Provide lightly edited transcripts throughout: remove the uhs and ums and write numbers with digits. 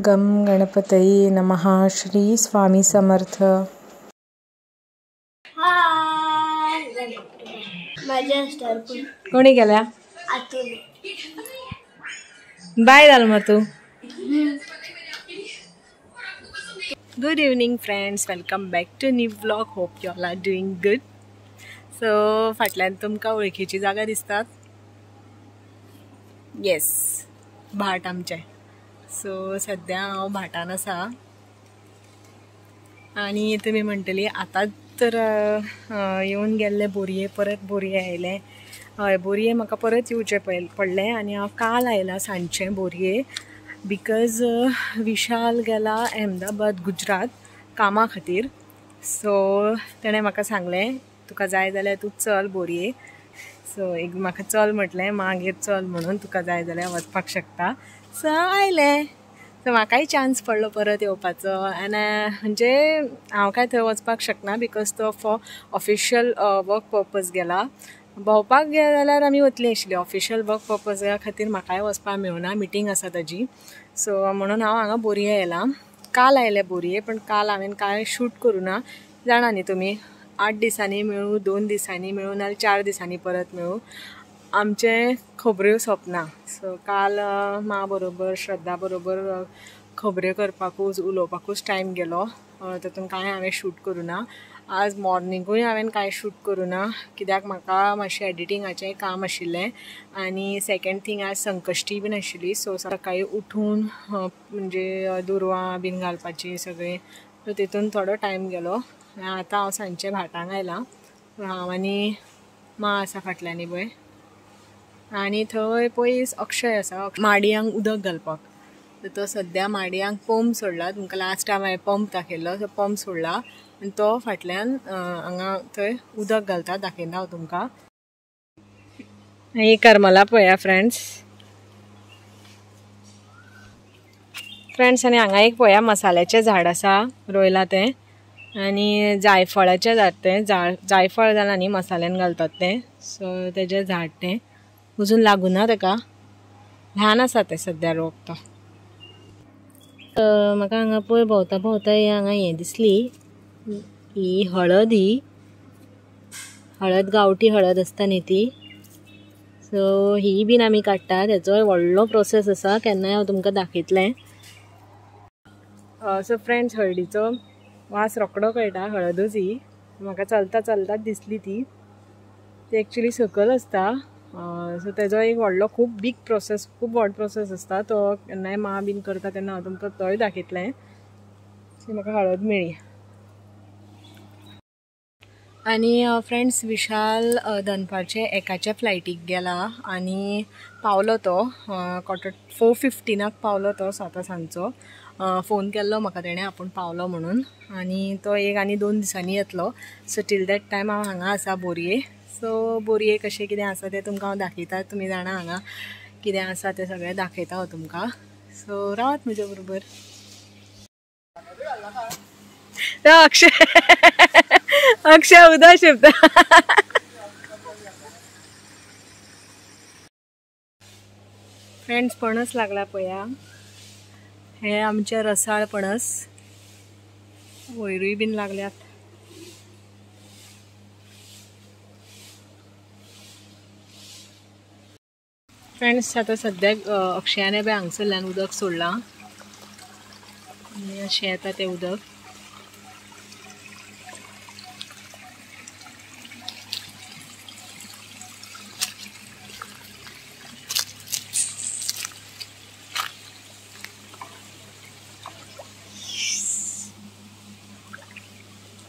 गम गणपतये नमः. श्री स्वामी समर्थ. कोणी गेल्या बाय झालं मग तू. Good evening friends, welcome back to new vlog. Hope you all are doing good. So फाटल्यान तुमकां वळखीची जागा दिसतात. येस, भाट आमचे. सो सध्या हांव भाटान आसा आनी तुमी म्हणटली आतांच तर येवन गेल्ले बोरये, परत बोरये आयले. हय, बोरये म्हाका परत येवचें पडलें आनी हांव काल आयलां सांजचें बोरये. बिकॉज विशाल गेला अहमदाबाद गुजरात कामा खातीर. सो तेणें म्हाका सांगलें तुका जाय जाल्यार तूं चल बोरये. सो एक म्हाका चल म्हटलें, मागीर चल म्हणून तुका जाय जाल्यार वचपाक शकता. सो आयलें. सो म्हाकाय चान्स पडलो परत येवपाचो. आनी म्हणजे हांव काय थंय वचपाक शकना बिकॉज तो फॉर ऑफिशियल वर्क पर्पज गेला. भोंवपाक गेले जाल्यार आमी वतली आशिल्ली. ऑफिशियल वर्क पर्पजा खातीर म्हाकाय वचपाक मेळना, मिटींग आसा ताजी. सो म्हणून हांव हांगा बोरये येयलां. काल आयले बोरये, पण काल हांवें कांय शूट करूं ना. जाणा न्ही तुमी, 8 दिसांनी मेळूं, 2 दिसांनी मेळूं, नाल्यार 4 दिसांनी परत मेळूं, आमचें खबऱ्यो सोंपना. सो काल मा बरोबर, श्रद्धा बरोबर खबऱ्यो करपाकूच, उलोवपाकूच टायम गेलो. तातूंत कांय हांवें शूट करूं ना. आज मॉर्निंगूय हांवें कांय शूट करूं ना, कित्याक म्हाका मातशें एडिटिंगाचें काम आशिल्लें. आनी सेकेंड थिंग आज संकश्टी बीन आशिल्ली. सो सकाळीं उठून म्हणजे दुरवां बीन घालपाची सगळें, सो तितून थोडो टायम गेलो. आतां हांव सांजचें भाटांक आयलां. हांव आनी मा आसा फाटल्यान पळय. आनी थंय पयस अक्षय आसा माडयांक उदक घालपाक. तो सद्या माडयांक पंप सोडला. तुमकां लास्ट टायम हांवें पंप दाखयल्लो, तो पंप सोडला आनी तो फाटल्यान हांगा थंय उदक घालता. दाखयता हांव तुमकां. ही करमला पळया फ्रेंड्स. आनी हांगा एक पळया मसाल्याचें झाड आसा, रोयला तें. आनी जायफळाचें झाड तें. जायफळ जालां न्ही मसाल्यान घालतात तें. सो तेजें झाड तें अजून लागूना ताका, ल्हान आसा तें सद्या रोंप तो. म्हाका हांगा पळय भोंवता भोंवता हांगा हें दिसली, ही हळद. ही हळद, गांवठी हळद आसता न्ही ती. सो ही बीन आमी काडटात. हेचो व्हडलो प्रोसेस आसा, केन्नाय हांव तुमकां दाखयतलें. सो फ्रेंड्स, हळदीचो वास रोकडो कळटा. हळदूच ही म्हाका चलता चलताच दिसली ती. एक्चुली सकल आसता. सो तेजो एक व्हडलो खूब बीग प्रोसेस, खूब व्हड प्रोसेस आसता. तो केन्नाय मा बीन करता तेन्ना हांव तुमकां तोय दाखयतलें. सो म्हाका हळद मेळ्ळी. आनी फ्रेंड्स, विशाल दनपारचे 1च्या फ्लायटीक गेला आनी पावलो तो 4:15 पावलो तो सांजचो. फोन केल्लो म्हाका तेणें आपूण पावलो म्हणून. आनी तो एक आनी 2 दिसांनी येतलो. सो टील दॅट टायम हांव हांगा आसा बोरये. सो बोरये कशें कितें आसा तें तुमकां हांव दाखयता. तुमी जाणा हांगा कितें आसा तें सगळें दाखयता हांव तुमकां. सो रावात म्हज्या बरोबर. अक्षय उदक शिंपता. फ्रेंड्स, पणस लागला पळया. हे आमचे रसाळ पणस. वयरूय बीन लागल्यात. फ्रेंड्स, आतां सद्याक अक्षयाने बी हांगसरल्यान उदक सोडलां आनी अशें येता तें उदक.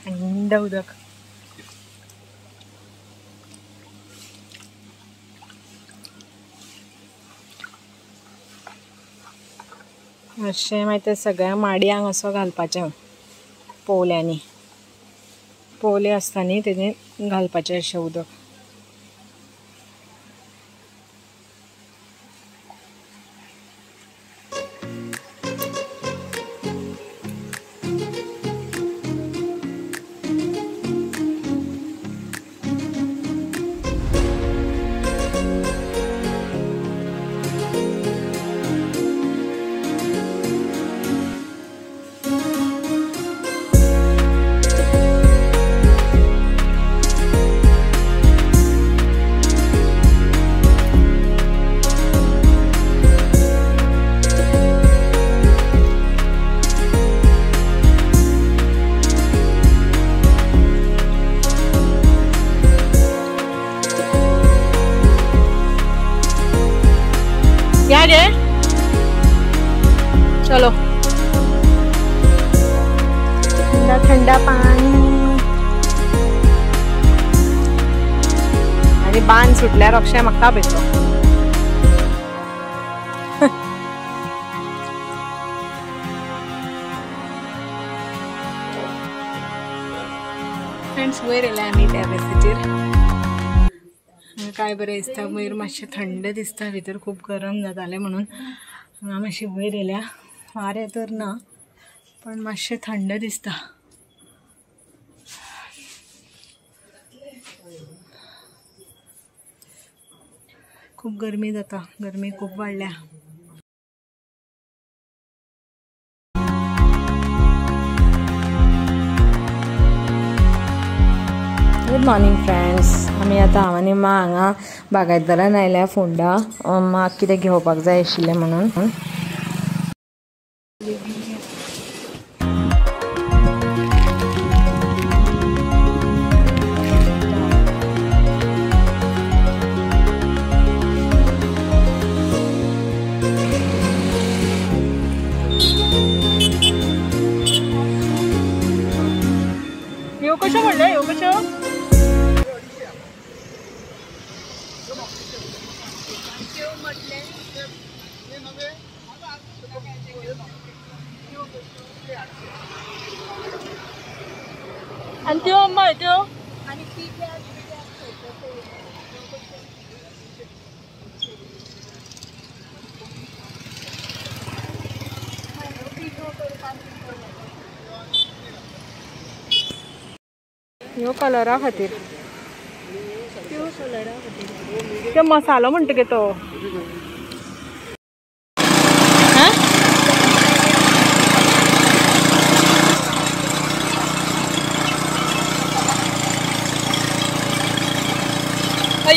थंड उदक. अशें मागीर ते सगळ्या माडयांक असो घालपाचें पोवल्यांनी. पोवले आसता न्ही तेजें घालपाचें अशें उदक. या गे चलो ठंडा ठंडा पाणी आणि बाण सुटल्यार अक्षय म्हाका भेटलो. फ्रेंड्स वयर येयला आमी टॅरेसीचेर. काय बरें दिसता वयर मातशें थंड दिसता भितर खूब गरम जातालें म्हणून हांगा मातशी वयर येयल्या. वारें तर ना पण मातशें थंड दिसता. खूब गरमी जाता गरमी खूब वाडल्या. Good morning friends. आमी आतां हांव आनी मा हांगा बागायतदारान आयल्या फोंडा. म्हाका कितें घेवपाक जाय आशिल्लें म्हणून. ह्यो कशो म्हणले ह्यो कशो? आणि त्यो अम्मा त्यो आणि ह्यो कलरा खातीर त्यो मसालो म्हणटा गे तो.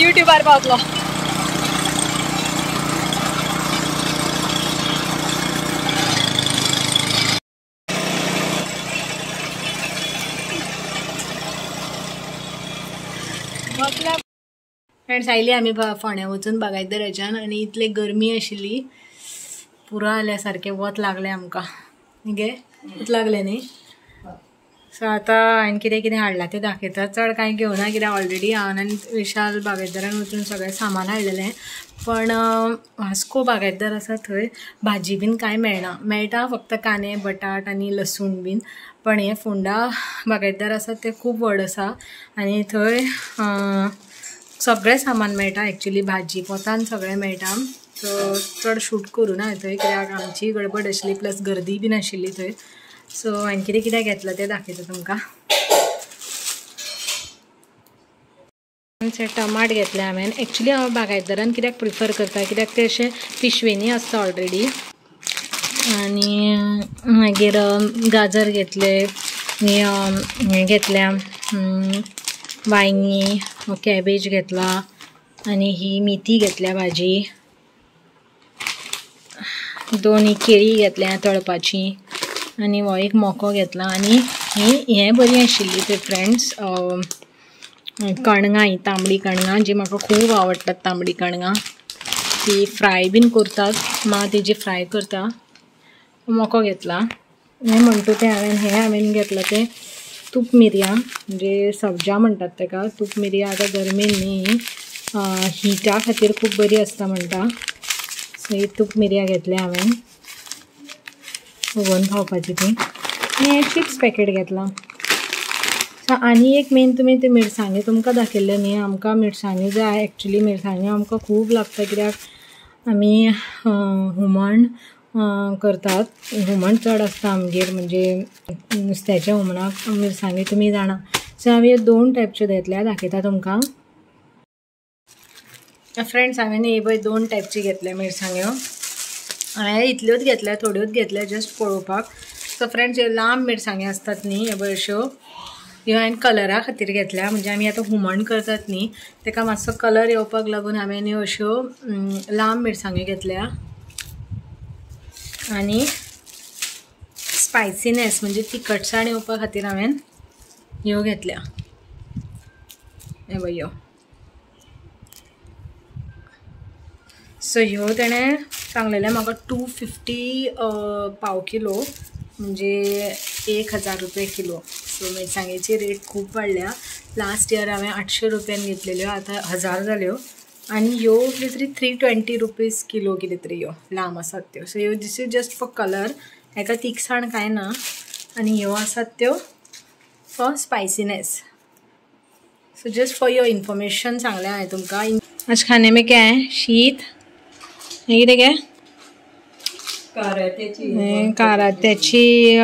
युट्यूबार पावतलो. फ्रेंड्स आयली आमी फोंड्या वचून बागायतदाराच्यान आनी इतले गरमी आशिल्ली पुरो आल्या सारकें वत लागलें आमकां गे वत लागलें न्ही. सो आतां हांवें कितें कितें हाडलां तें दाखयता. चड कांय घेवना कित्याक ऑलरेडी हांव आनी विशाल बागायतदारान वचून सगळें सामान हाडलेलें. पण वास्को बागायतदार आसा थंय भाजी बीन कांय मेळना. मेळटा फक्त कांदे बटाट आनी लसूण बीन. पण हें फोंडा बागायतदार आसा तें खूब व्हड आसा आनी थंय सगळें सामान मेळटा. एक्चुली भाजी पोतान सगळें मेळटा. सो चड शूट करूना थंय कित्याक आमची गडबड आशिल्ली प्लस गर्दी बीन आशिल्ली थंय. सो हांवें कितें कितें घेतलां तें दाखयता तुमकां. टमाट घेतले हांवें. एक्चुली हांव बागायतदारान कित्याक प्रिफर करता कित्याक ते अशें पिशवेनी आसता ऑलरेडी. आनी मागीर गाजर घेतले हें घेतल्या वांयगी कॅबेज घेतला आनी ही मेथी घेतल्या भाजी. 2 केळी घेतल्या तळपाची आनी हो एक मोको घेतला. आनी हें बरी आशिल्ली ते फ्रेंड्स कणगां, ही तांबडी कणगां जी म्हाका खूब आवडटात. तांबडी कणगां ती फ्राय बीन करतात. मा तेजी फ्राय करता. मोको घेतला. हें म्हणटा तें हांवें घेतलां तें तूप मिरयां म्हणजे सब्जा म्हणटात तेका. तूप मिरयां आतां गरमेन न्ही हिटा खातीर खूब बरी आसता म्हणटा. सो ही तूप मिरयां घेतले हांवें उगोवन खावपाची ती. आनी हें चिप्स पॅकेट घेतलां. सो आनी एक मेन तुमी ते मिरसांगे तुमकां दाखयल्ले न्ही. आमकां मिरसांगे जाय. एक्चुली मिरसांगे आमकां खूब लागता कित्याक आमी हुमण करतात. हुमण चड आसता आमगेर म्हणजे नुस्त्याच्या हुमणाक मिरसांगे तुमी जाणा. सो हांवें 2 टायपच्यो घेतल्या दाखयता तुमकां. फ्रेंड्स हांवें हे पळय 2 टायपची घेतल्या मिरसांग्यो. हांवें इतल्योच घेतल्या थोड्योच घेतल्या जस्ट पळोवपाक. सो फ्रेंड्स ह्यो लांब मिरसांगे आसतात न्ही हे पळय अश्यो ह्यो हांवें कलरा खातीर घेतल्या. म्हणजे आमी आतां हुमण करतात न्ही तेका मातसो कलर येवपाक लागून हांवें ह्यो अश्यो लांब मिरसांग्यो घेतल्या. आनी स्पायसीनेस म्हणजे तिखटसाण येवपा खातीर हांवें ह्यो घेतल्या. हे पळय ह्यो. सो ह्यो तेणें सांगलेलें म्हाका 250 पाव किलो म्हणजे 1000 रुपये किलो. सो मिरसांगेची रेट खूप वाडल्या. लास्ट इयर हांवें 800 रुपयान घेतलेल्यो, आतां 1000 जाल्यो. आनी ह्यो कितें तरी 320 रुपीज किलो कितें तरी ह्यो लांब आसात त्यो. सो ह्यो this is just for colour, हेका तिखसाण कांय ना. आनी ह्यो आसात त्यो for spiciness. So just for your information सांगलें हांवें तुमकां. आज खाने में क्या है? शीत, हे कितें गे? कारात्याची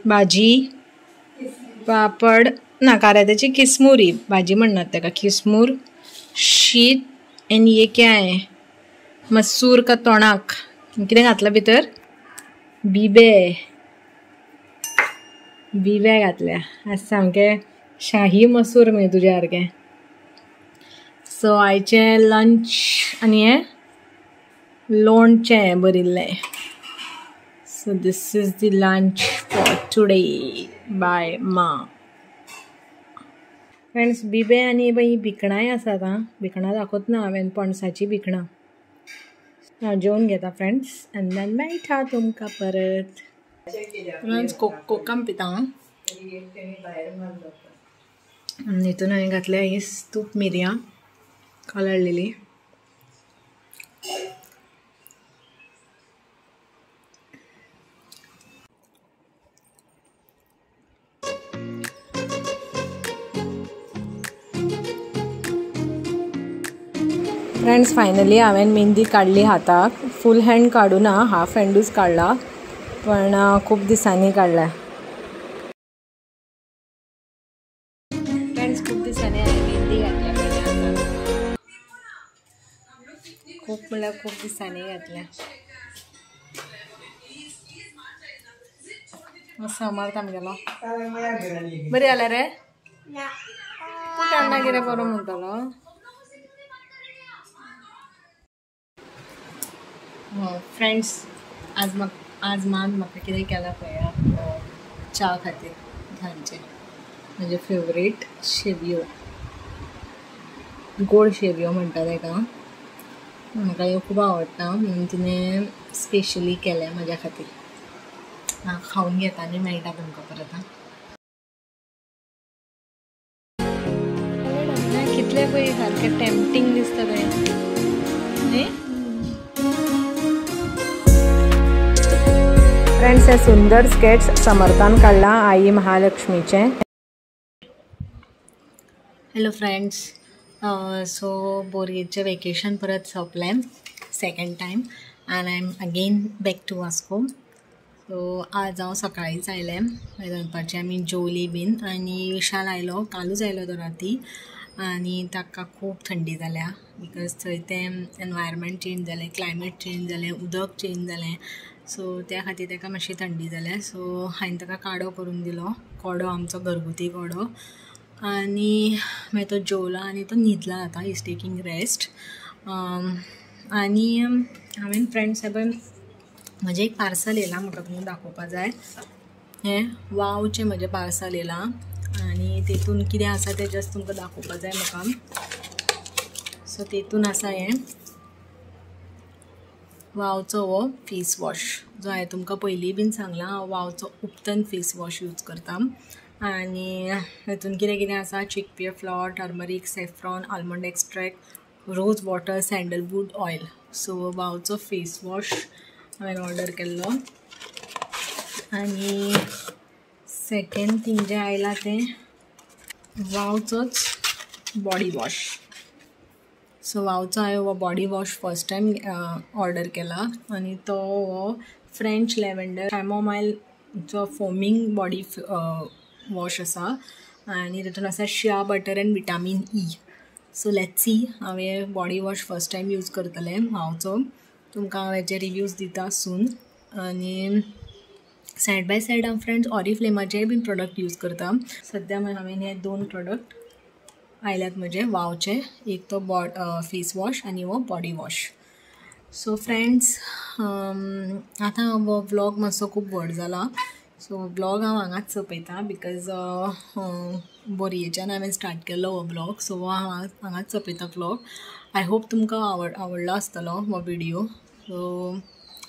भाजी, पापड ना, कारात्याची किसमूरी भाजी म्हणनात तेका, किसमूर, शीत. एंड ये क्या है? मसूर का तोणाक. कितें घातला भितर? बिबे घातल्या. आज सामकें शाही मसूर मगे तुज्या सारकें. सो आयचें लंच आनी हें लोणचें बरिल्लें. So this is the lunch for today बाय मा. फ्रेंड्स, बिबे आनी बाई भिकणाय आसात. भिकणां दाखवत ना हांवें, पणसाची भिकणां. हांव जेवून घेता फ्रेंड्स, आनी देन मेळटा तुमकां परत. फ्रेंड्स, कोकम पिता. हितून हांवें घातल्या ही तूप मिरयां कालळलेली. फ्रेंड्स, फायनली हांवें मेहंदी काडली हाताक. फूल हँड काडूना, हाफ हँडूच काडला, पण खूप दिसांनी काडला. फ्रेंड्स, खूप दिसांनी हांवें मेहंदी घातल्या पयलीं. खूप म्हणल्यार खूप दिसांनी घातल्या. समर्थ आमगेलो बरी जाल्या रे. केन्ना कितें बरो म्हणटलो. फ्रेंड्स, आज मान म्हाका कितें केलां पळया च्या खातीर सांजचे. म्हजे फेवरेट शेवयो, गोड शेवयो म्हणटा तेका. म्हाका ह्यो खूब आवडटा, म्हणून तिणें स्पेशली केल्या म्हज्या खातीर. हांव खावन घेता आनी मेळटा तुमकां परत. कितलें पळय सारकें टेम्पटींग दिसता तें. फ्रेंड्स, हे सुंदर स्केच समर्थान काडला आई महालक्ष्मीचे. हॅलो फ्रेंड्स, सो बोरयेचें वेकेशन परत सोंपलें second time, and I am again back to Vasco. So आज हांव सकाळींच आयलें. दनपारचें आमी जेवली बीन, आनी विशाल आयलो, कालूच आयलो तो राती. आनी ताका खूब थंडी जाल्या, बिकॉज थंय तें एनवायरमेंट चेंज जालें, क्लायमेट चेंज जालें, उदक चेंज जालें. सो त्या खातीर ताका मातशी थंडी जाल्या. सो हांवें ताका काडो करून दिलो, कोडो आमचो घरगुती कोडो. आनी मागीर तो जेवलो आनी तो न्हिदला आतां. Is taking rest. आनी हांवें फ्रेंड्स हेपळय म्हजें एक पार्सल येयलां, म्हाका तुमकां दाखोवपा जाय. हें वावचें म्हजें पार्सल येयलां, आनी तेतून कितें आसा तें जस्ट तुमकां दाखोवपा जाय म्हाका. सो तेतून आसा हें वावचो हो फेस वॉश, जो हांवें तुमकां पयलीं बीन सांगलां. हांव वावचो उपतन फेस वॉश यूज करता. आनी हेतून कितें कितें आसा, chickpea flour, turmeric, saffron, almond extract, rose water, sandalwood oil. So वावचो फेस वॉश हांवें ऑर्डर केल्लो. आनी सेकेंड थिंग जें आयलां तें वावचोच बॉडी वॉश. सो वावचो हांवें हो body wash first time order केला, आनी तो हो फ्रेंच लॅव्हेंडर कॅमोमायलचो फोमिंग बॉडी वॉश आसा. आनी तितून आसा shea butter and vitamin E. So let's see, हांवें body wash first time use करतलें वावचो. तुमकां हांव हेचे रिव्यूज दिता सून. आनी सायड बाय सायड हांव फ्रेंड्स ऑरिफ्लेमाचेय बीन प्रोडक्ट यूज करता. सद्या हांवें हे 2 प्रोडक्ट आयल्यात म्हजे वावचे, एक तो फेस वॉश आनी हो बॉडी वॉश. सो फ्रेंड्स, आतां हो व्लॉग मातसो खूब व्हड जाला, सो ब्लॉग हांव हांगाच चपयता बिकॉज बोरयेच्यान हांवें स्टार्ट केल्लो हो ब्लॉग. सो हांव हांगाच चपयता ब्लॉग. आय होप तुमकां आवडलो आसतलो हो व्हिडिओ. सो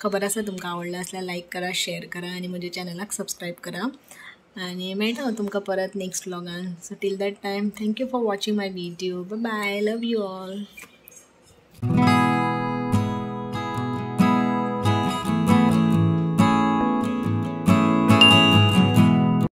खबर आसा तुमकां आवडला आसल्यार लायक करा, शेअर करा आणि म्हज्या चॅनलाक सबस्क्राईब करा. आणि मेळटा हांव तुमकां परत नेक्स्ट व्लॉगान. So till that time thank you for watching my video. Bye bye. Love you all.